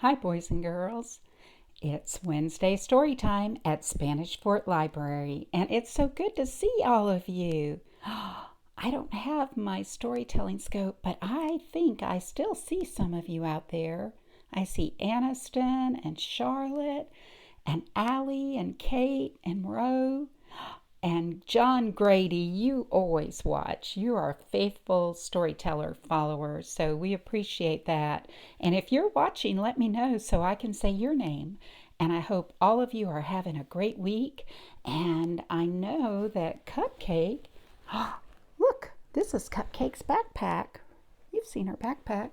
Hi, boys and girls. It's Wednesday story time at Spanish Fort Library, and it's so good to see all of you. I don't have my storytelling scope, but I think I still see some of you out there. I see Aniston and Charlotte and Allie and Kate and Roe. And John Grady, you always watch. You are a faithful storyteller follower, so we appreciate that. And if you're watching, let me know so I can say your name. And I hope all of you are having a great week. And I know that Cupcake, look, this is Cupcake's backpack. You've seen her backpack.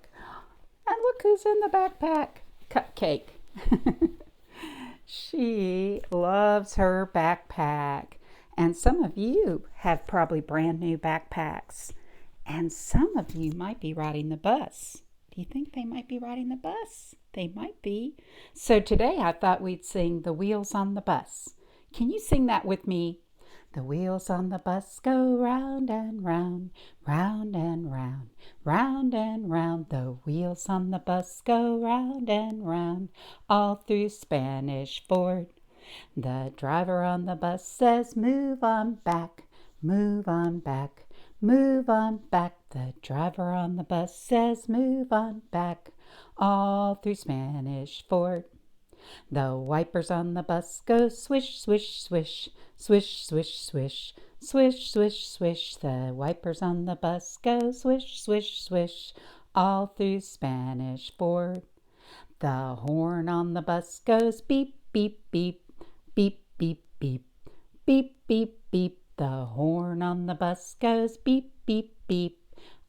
And look who's in the backpack, Cupcake. She loves her backpack. And some of you have probably brand new backpacks. And some of you might be riding the bus. Do you think they might be riding the bus? They might be. So today I thought we'd sing The Wheels on the Bus. Can you sing that with me? The wheels on the bus go round and round, round and round, round and round. The wheels on the bus go round and round, all through Spanish Fort. The driver on the bus says, move on back, move on back, move on back. The driver on the bus says, move on back, all through Spanish Fort. The wipers on the bus go swish, swish, swish, swish, swish, swish, swish, swish, swish. The wipers on the bus go swish, swish, swish, all through Spanish Fort. The horn on the bus goes beep, beep, beep, beep, beep, beep, beep, beep, beep. The horn on the bus goes beep, beep, beep,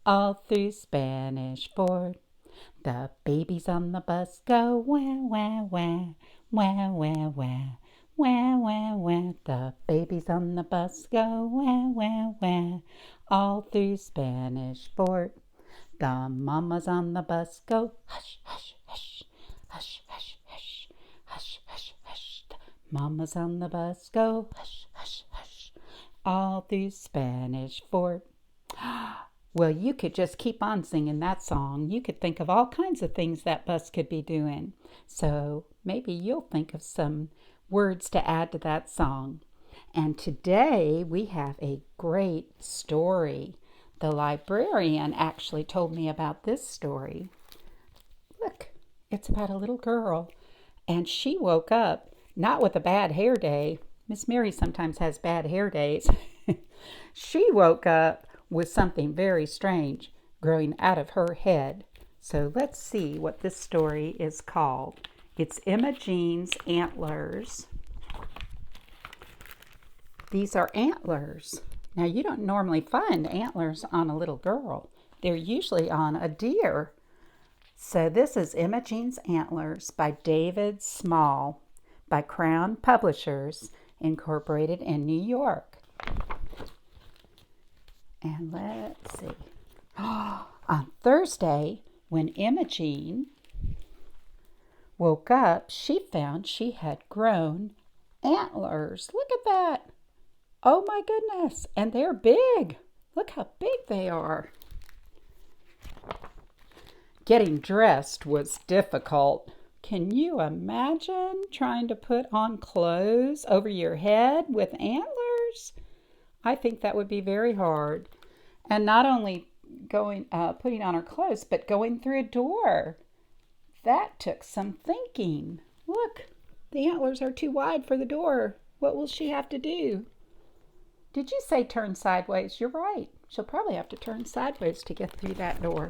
all through Spanish Fort. The babies on the bus go wah, wah, wah, wah, wah, wah, wah, wah, wah. The babies on the bus go wah, wah, wah, all through Spanish Fort. The mamas on the bus go hush, hush, hush, hush, hush, hush, hush, hush, hush. The mamas on the bus go hush, hush, hush, all through Spanish Fort. Well, you could just keep on singing that song. You could think of all kinds of things that bus could be doing. So maybe you'll think of some words to add to that song. And today we have a great story. The librarian actually told me about this story. Look, it's about a little girl. And she woke up not with a bad hair day. Miss Mary sometimes has bad hair days. She woke up with something very strange growing out of her head. So let's see what this story is called. It's Emma Jean's Antlers. These are antlers. Now, you don't normally find antlers on a little girl. They're usually on a deer. So this is Emma Jean's Antlers by David Small, by Crown Publishers, Incorporated in New York. And let's see. On Thursday, when Emma Jean woke up, she found she had grown antlers. Look at that. Oh my goodness. And they're big. Look how big they are. Getting dressed was difficult. Can you imagine trying to put on clothes over your head with antlers? I think that would be very hard. And not only putting on her clothes, but going through a door. That took some thinking. Look, the antlers are too wide for the door. What will she have to do? Did you say turn sideways? You're right. She'll probably have to turn sideways to get through that door.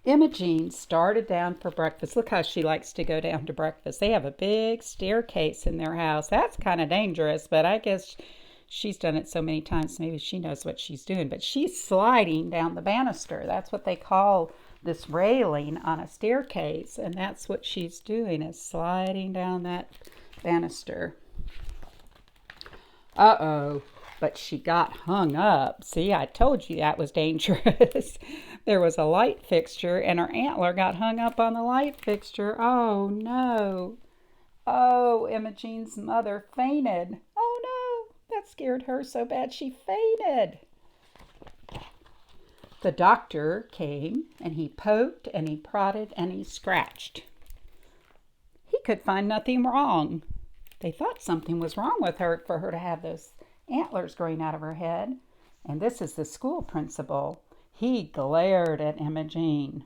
Emma Jean started down for breakfast. Look how she likes to go down to breakfast. They have a big staircase in their house. That's kind of dangerous, but I guess she's done it so many times, maybe she knows what she's doing. But she's sliding down the banister. That's what they call this railing on a staircase. And that's what she's doing, is sliding down that banister. Uh-oh. But she got hung up. See, I told you that was dangerous. There was a light fixture, and her antler got hung up on the light fixture. Oh, no. Oh, Emma Jean's mother fainted. Oh, no. That scared her so bad she fainted. The doctor came, and he poked, and he prodded, and he scratched. could find nothing wrong. They thought something was wrong with her for her to have those antlers growing out of her head. And this is the school principal. He glared at Imogene,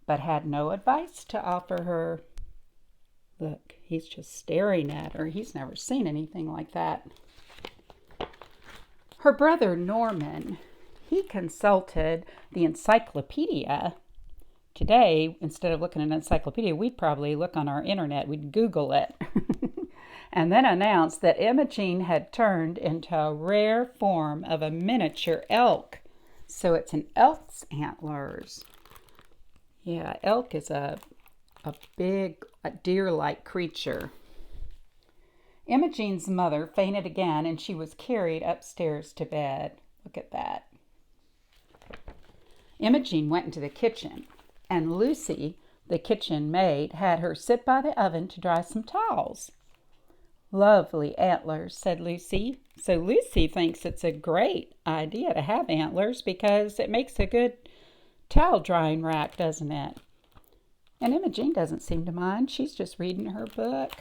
but had no advice to offer her. Look, he's just staring at her. He's never seen anything like that. Her brother Norman, he consulted the encyclopedia. Today, instead of looking at an encyclopedia, we'd probably look on our internet. We'd Google it. And then announced that Imogene had turned into a rare form of a miniature elk. So it's an elk's antlers. Yeah, elk is a big, deer-like creature. Imogene's mother fainted again, and she was carried upstairs to bed. Look at that. Imogene went into the kitchen, and Lucy, the kitchen maid, had her sit by the oven to dry some towels. Lovely antlers, said Lucy. So Lucy thinks it's a great idea to have antlers because it makes a good towel drying rack, doesn't it? And Imogene doesn't seem to mind. She's just reading her book.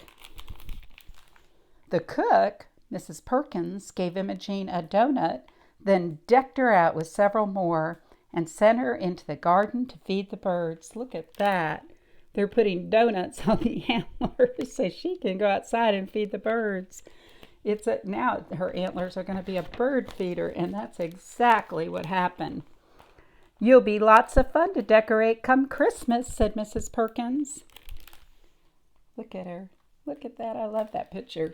The cook, Mrs. Perkins, gave Imogene a donut, then decked her out with several more and sent her into the garden to feed the birds. Look at that. They're putting donuts on the antlers so she can go outside and feed the birds. Now her antlers are going to be a bird feeder, and that's exactly what happened. You'll be lots of fun to decorate come Christmas, said Mrs. Perkins. Look at her. Look at that. I love that picture.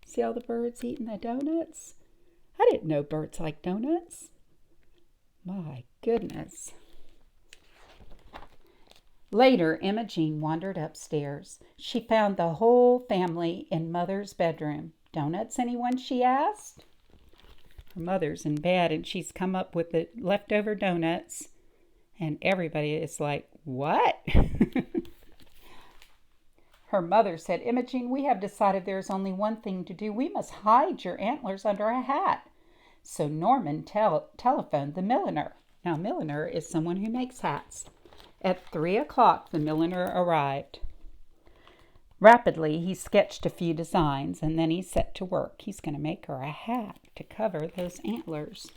See all the birds eating the donuts? I didn't know birds like donuts. My goodness. Later, Imogene wandered upstairs. She found the whole family in Mother's bedroom. Donuts, anyone? She asked. Her mother's in bed, and she's come up with the leftover donuts. And everybody is like, what? Her mother said, Imogene, we have decided there is only one thing to do. We must hide your antlers under a hat. So Norman telephoned the milliner. Now, milliner is someone who makes hats. At 3 o'clock, the milliner arrived. Rapidly, he sketched a few designs, and then he set to work. He's going to make her a hat to cover those antlers.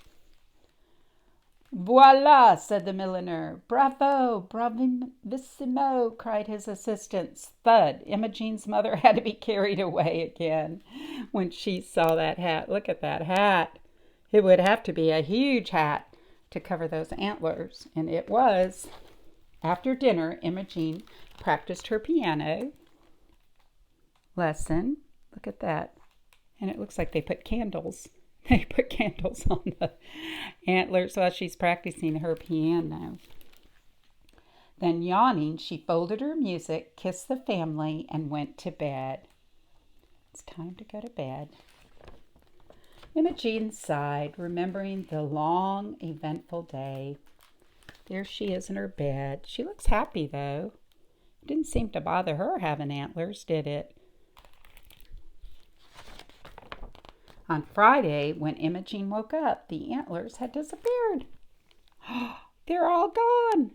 Voila, said the milliner. Bravo, bravissimo, cried his assistants. Thud. Imogene's mother had to be carried away again when she saw that hat. Look at that hat. It would have to be a huge hat to cover those antlers, and it was. After dinner, Imogene practiced her piano lesson. Look at that. And it looks like they put candles. They put candles on the antlers while she's practicing her piano. Then, yawning, she folded her music, kissed the family, and went to bed. It's time to go to bed. Imogene sighed, remembering the long, eventful day. There she is in her bed. She looks happy, though. It didn't seem to bother her having antlers, did it? On Friday, when Imogene woke up, the antlers had disappeared. They're all gone.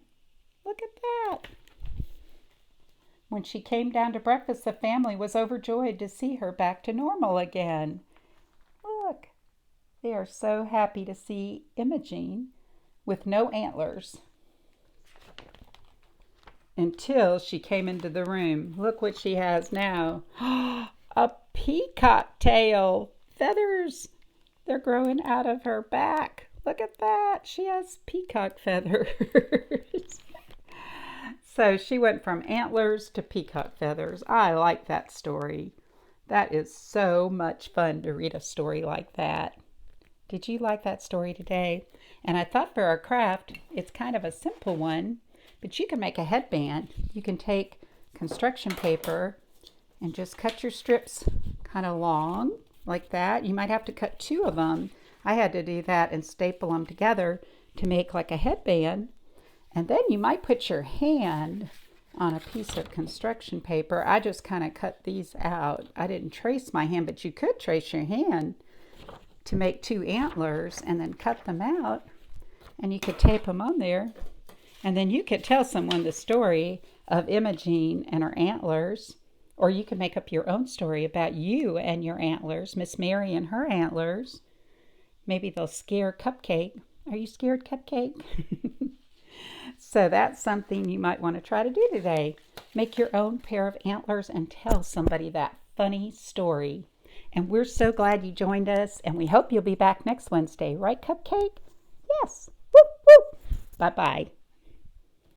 Look at that. When she came down to breakfast, the family was overjoyed to see her back to normal again. Look, they are so happy to see Imogene with no antlers. Until she came into the room. Look what she has now. A peacock tail. Feathers. They're growing out of her back. Look at that. She has peacock feathers. So she went from antlers to peacock feathers. I like that story. That is so much fun to read a story like that. Did you like that story today? And I thought for our craft, it's kind of a simple one, but you can make a headband. You can take construction paper and just cut your strips kind of long like that. You might have to cut 2 of them. I had to do that and staple them together to make like a headband. And then you might put your hand on a piece of construction paper. I just kind of cut these out. I didn't trace my hand, but you could trace your hand to make 2 antlers and then cut them out. And you could tape them on there. And then you could tell someone the story of Imogene and her antlers, or you can make up your own story about you and your antlers, Miss Mary and her antlers. Maybe they'll scare Cupcake. Are you scared, Cupcake? So that's something you might want to try to do today. Make your own pair of antlers and tell somebody that funny story. And we're so glad you joined us, and we hope you'll be back next Wednesday. Right, Cupcake? Yes. Whoop, whoop. Bye-bye.